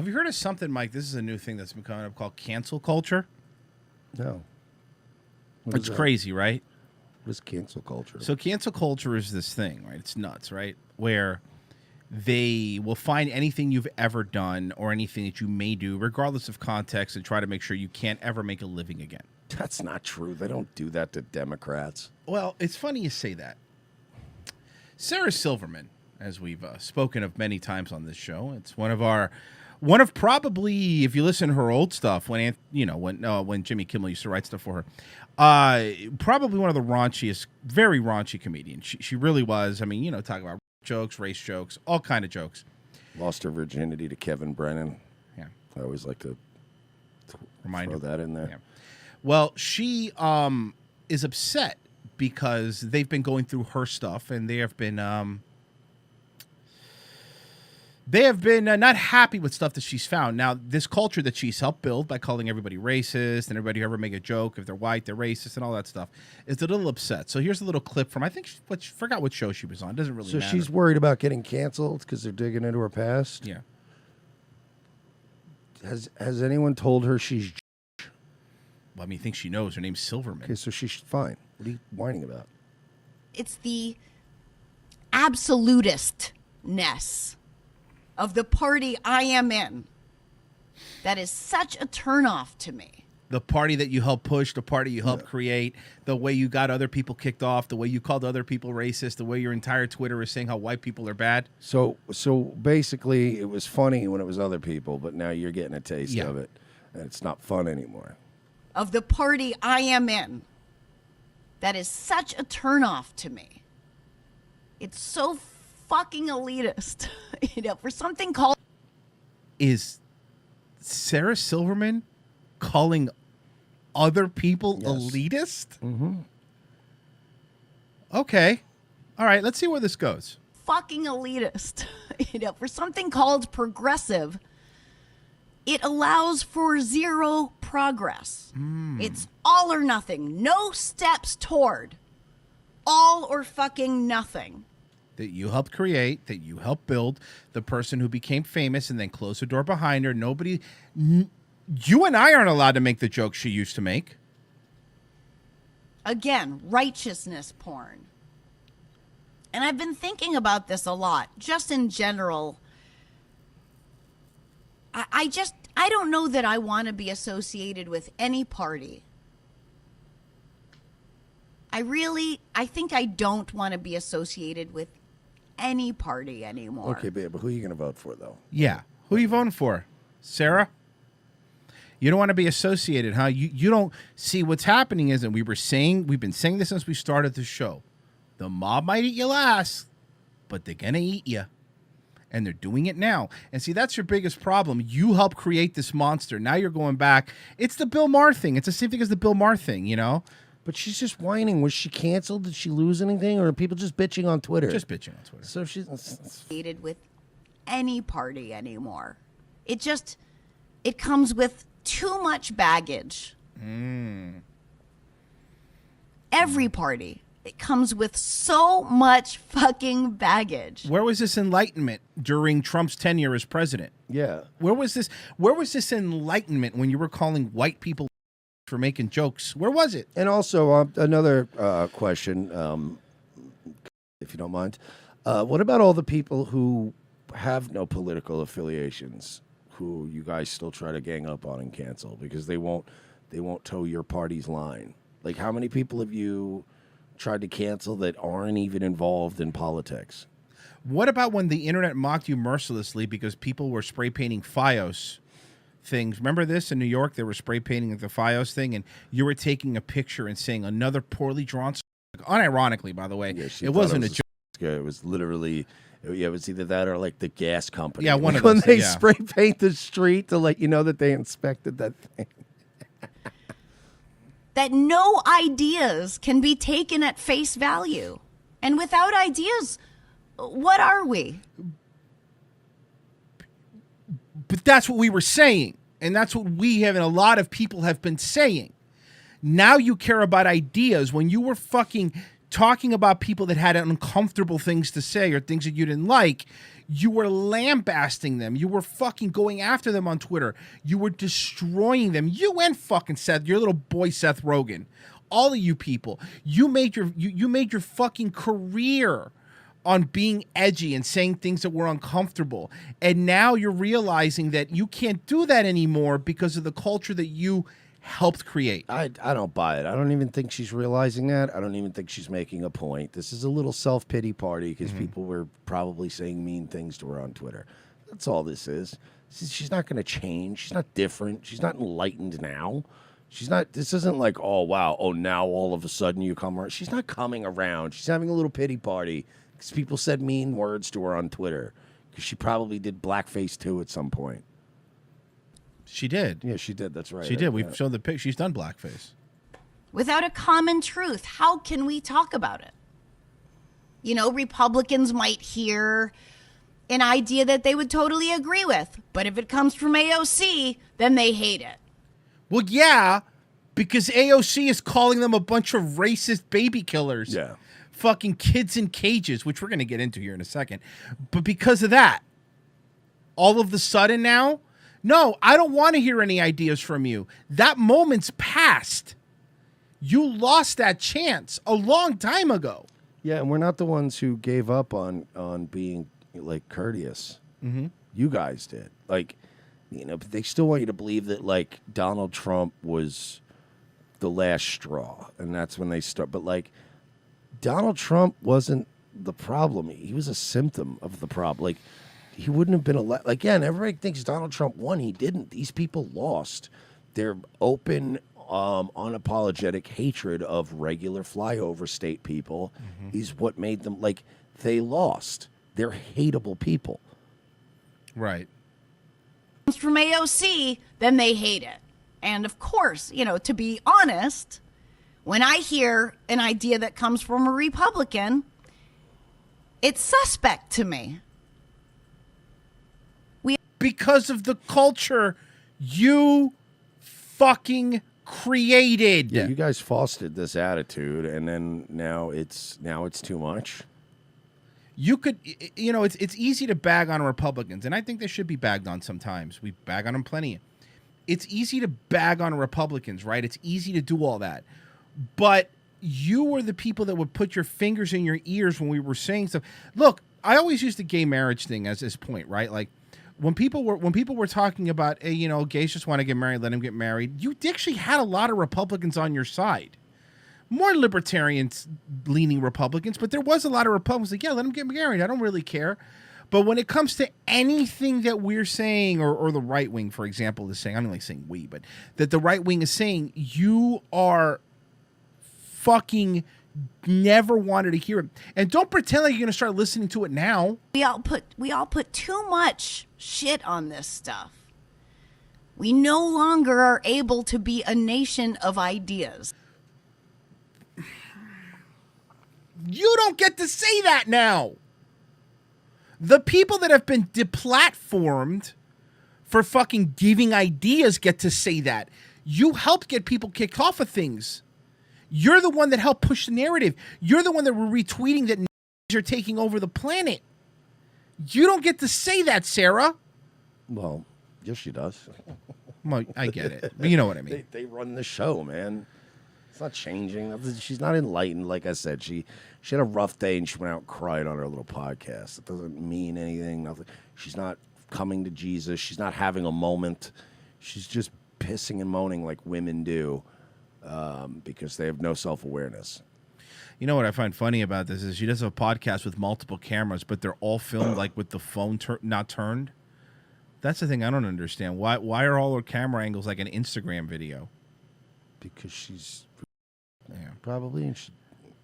you heard of something, Mike? This is a new thing that's been coming up called cancel culture. No. It's crazy, right? What is cancel culture? So cancel culture is this thing, right? It's nuts, right? Where they will find anything you've ever done or anything that you may do, regardless of context, and try to make sure you can't ever make a living again. That's not true. They don't do that to Democrats. Well, it's funny you say that. Sarah Silverman, as we've spoken of many times on this show, it's one of probably, if you listen to her old stuff, when Jimmy Kimmel used to write stuff for her, probably one of the raunchiest, very raunchy comedians. She really was. I mean, talk about jokes, race jokes, all kind of jokes. Lost her virginity to Kevin Brennan. Yeah, I always like to remind throw that in there. Yeah. Well, she is upset because they've been going through her stuff, and they have been not happy with stuff that she's found. Now, this culture that she's helped build by calling everybody racist and everybody who ever make a joke, if they're white, they're racist and all that stuff, is a little upset. So here's a little clip from, I think, forgot what show she was on. It doesn't really matter. So she's worried about getting canceled because they're digging into her past? Yeah. Has anyone told her she's... Well, I mean, I think she knows. Her name's Silverman. Okay, so she's fine. What are you whining about? It's the absolutistness of the party I am in that is such a turnoff to me. The party that you helped push, the party you helped create, the way you got other people kicked off, the way you called other people racist, the way your entire Twitter is saying how white people are bad. So basically, it was funny when it was other people, but now you're getting a taste of it, and it's not fun anymore. Of the party I am in that is such a turnoff to me. It's so fucking elitist. For something called... Is Sarah Silverman calling other people elitist? Mm-hmm. Okay. All right, let's see where this goes. Fucking elitist. For something called progressive, it allows for zero progress. It's all or nothing. No steps toward all or fucking nothing. That you helped create, that you helped build, the person who became famous and then closed the door behind her. Nobody, you and I aren't allowed to make the jokes she used to make. Again, righteousness porn. And I've been thinking about this a lot, just in general. I don't know that I want to be associated with any party. I think I don't want to be associated with any party anymore. Okay, babe, but who are you going to vote for, though? Yeah. Who are you voting for? Sarah? You don't want to be associated, huh? You don't see what's happening is, and we've been saying this since we started the show. The mob might eat your last, but they're going to eat you. And they're doing it now. And see, that's your biggest problem. You helped create this monster. Now you're going back. It's the Bill Maher thing. It's the same thing as the Bill Maher thing, But she's just whining. Was she canceled? Did she lose anything? Or are people just bitching on Twitter? Just bitching on Twitter. So she's... associated with any party anymore. It comes with too much baggage. Every party. It comes with so much fucking baggage. Where was this enlightenment during Trump's tenure as president? Yeah. Where was this enlightenment when you were calling white people for making jokes? Where was it? And also, another question, if you don't mind. What about all the people who have no political affiliations, who you guys still try to gang up on and cancel because they won't toe your party's line? Like, how many people have you tried to cancel that aren't even involved in politics? What about when the internet mocked you mercilessly because people were spray painting FiOS things? Remember this in New York? They were spray painting the FiOS thing, and you were taking a picture and saying another poorly drawn. Unironically, by the way, it wasn't a joke. It was literally, it was either that or like the gas company. Yeah, one of when those. they spray paint the street to let you know that they inspected that thing. That no ideas can be taken at face value. And without ideas, what are we? But that's what we were saying. And that's what we have, and a lot of people have been saying. Now you care about ideas when you were fucking talking about people that had uncomfortable things to say or things that you didn't like, you were lambasting them. You were fucking going after them on Twitter. You were destroying them. You and fucking Seth, your little boy Seth Rogen, all of you people, you made your fucking career on being edgy and saying things that were uncomfortable. And now you're realizing that you can't do that anymore because of the culture that you helped create. I don't buy it. I don't even think she's realizing that. I don't even think she's making a point. This is a little self-pity party because people were probably saying mean things to her on Twitter. That's all this is. She's not going to change. She's not different. She's not enlightened now. She's not, this isn't like, oh, wow, oh, now all of a sudden you come around. She's not coming around. She's having a little pity party because people said mean words to her on Twitter because she probably did blackface too at some point. She did. Yeah, she did. That's right. She did. We've shown the pic. She's done blackface. Without a common truth, how can we talk about it? You know, Republicans might hear an idea that they would totally agree with, but if it comes from AOC, then they hate it. Well, yeah, because AOC is calling them a bunch of racist baby killers. Yeah. Fucking kids in cages, which we're going to get into here in a second. But because of that, all of the sudden now, no, I don't want to hear any ideas from you. That moment's past. You lost that chance a long time ago. Yeah, and we're not the ones who gave up on being, like, courteous. Mm-hmm. You guys did. Like, you know, but they still want you to believe that, like, Donald Trump was the last straw, and that's when they start. But, like, Donald Trump wasn't the problem. He was a symptom of the problem. Like, he wouldn't have been elected. Again, everybody thinks Donald Trump won. He didn't. These people lost. Their open, unapologetic hatred of regular flyover state people is what made them, like, they lost. They're hateable people. Right. Comes from AOC, then they hate it. And of course, you know, to be honest, when I hear an idea that comes from a Republican, it's suspect to me. Because of the culture you fucking created. Yeah, you guys fostered this attitude, and then now it's too much. You could, you know, it's easy to bag on Republicans, and I think they should be bagged on sometimes. We bag on them plenty. It's easy to bag on Republicans, right? It's easy to do all that. But you were the people that would put your fingers in your ears when we were saying stuff. Look, I always use the gay marriage thing as this point, right? Like, when people were talking about, hey, you know, gays just want to get married, let them get married, you actually had a lot of Republicans on your side. More libertarian-leaning Republicans, but there was a lot of Republicans like, yeah, let them get married. I don't really care. But when it comes to anything that we're saying, or the right wing, for example, is saying, I'm not like saying we, but that the right wing is saying, you are fucking never wanted to hear it. And don't pretend like you're going to start listening to it now. We all put too much shit on this stuff. We no longer are able to be a nation of ideas. You don't get to say that now. The people that have been deplatformed for fucking giving ideas get to say that. You helped get people kicked off of things. You're the one that helped push the narrative. You're the one that were retweeting that are taking over the planet. You don't get to say that, Sarah. Well, yes, she does. Well, I get it. But you know what I mean. They run the show, man. It's not changing. She's not enlightened. Like I said, she had a rough day and she went out and cried on her little podcast. It doesn't mean anything. Nothing. She's not coming to Jesus. She's not having a moment. She's just pissing and moaning like women do. Because they have no self-awareness. You know what I find funny about this is she does a podcast with multiple cameras, but they're all filmed like with the phone not turned. That's the thing I don't understand. Why are all her camera angles like an Instagram video? Because she's Yeah. probably, and